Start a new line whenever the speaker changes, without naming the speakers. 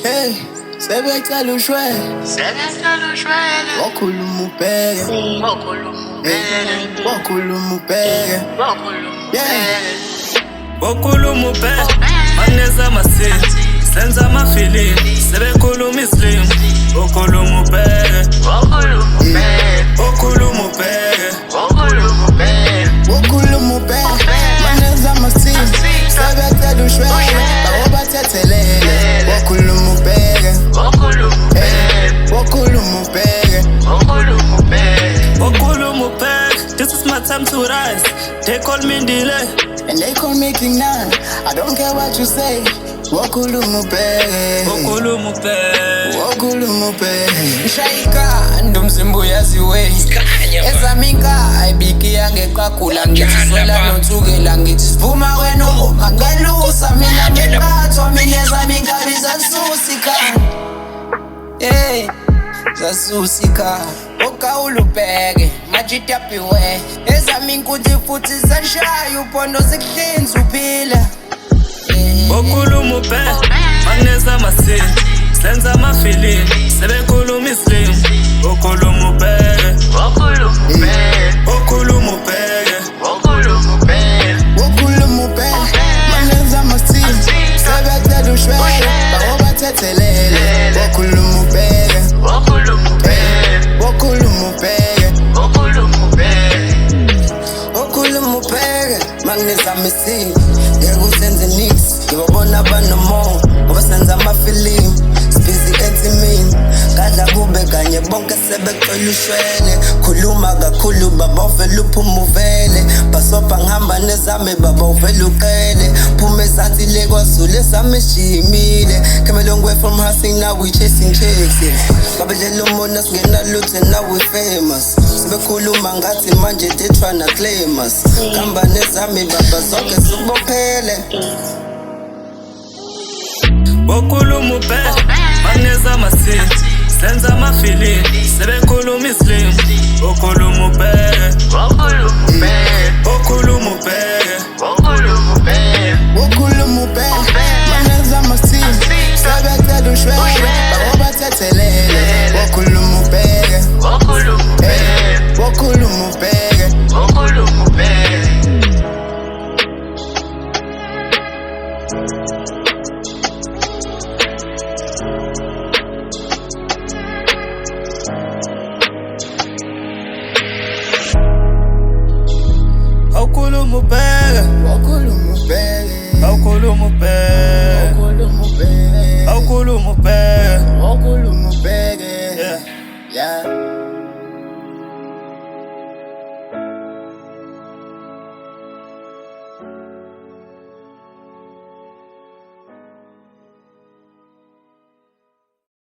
Hey, sebecela ushwele wakhuluma ubheke wakhuluma ubheke
wakhuluma ubheke maneza amasini senza amafilimu sebekhuluma isilimu wakhuluma ubheke wakhuluma ubheke
wakhuluma ubheke maneza amasini sebecela ushwele bawo bathethelele wakhuluma ubheke wakhuluma ubheke
wakhuluma ubheke. This is my time to rise. They call me delay
and they call me King Nine. I don't care what you say. Wakhuluma ubheke
wakhuluma ubheke
wakhuluma ubheke
Shayika ndomzimba uyaziwe Ezaminka ayibiki yangeqakula ngiziswela nothukela ngithi sivuma wena angelusa mina ngiqathwa mina ezaminka bizasusika zasusika okawula ubheke majitapiwe ezaminka uthi futhi zashaya uphondo zikuhlinza uphila
wakhuluma ubheke maneza amasini senza amafilimu sebekhuluma isilimu wakhuluma ubheke wakhuluma ubheke
wakhuluma ubheke maneza amasini sebecela ushwele bawo bathethelele wakhuluma ubheke wakhuluma ubheke wakhuluma ubheke maneza amasini ngeke usenze nix ngibabona abanomo ngoba senza amafilimu sibhizi ensimini kadla kube kanye bonke sebecela ushwele khuluma kakhulu baba uvele uphuma uvele bhasobha ngihamba nezami baba uvele uqele phume ezathi le kwaZulu esami eshimile came a long way from hustling now we chasing chicks babedlela umona singena lutho and now we famous sebekhuluma ngathi manje they tryna claim us khamba nezami baba zonke sibophele
wakhuluma ubheke maneza amasini senza amafilimu sebekhuluma isilimu wakhuluma ubheke wakhuluma ubheke
wakhuluma ubheke maneza amasini sebecela ushwele bawo bathethelele wakhuluma ubheke wakhuluma ubheke
wakhuluma ubheke
wakhuluma ubheke
wakhuluma ubheke
wakhuluma ubheke
wakhuluma ubheke
wakhuluma ubheke
yeah
yeah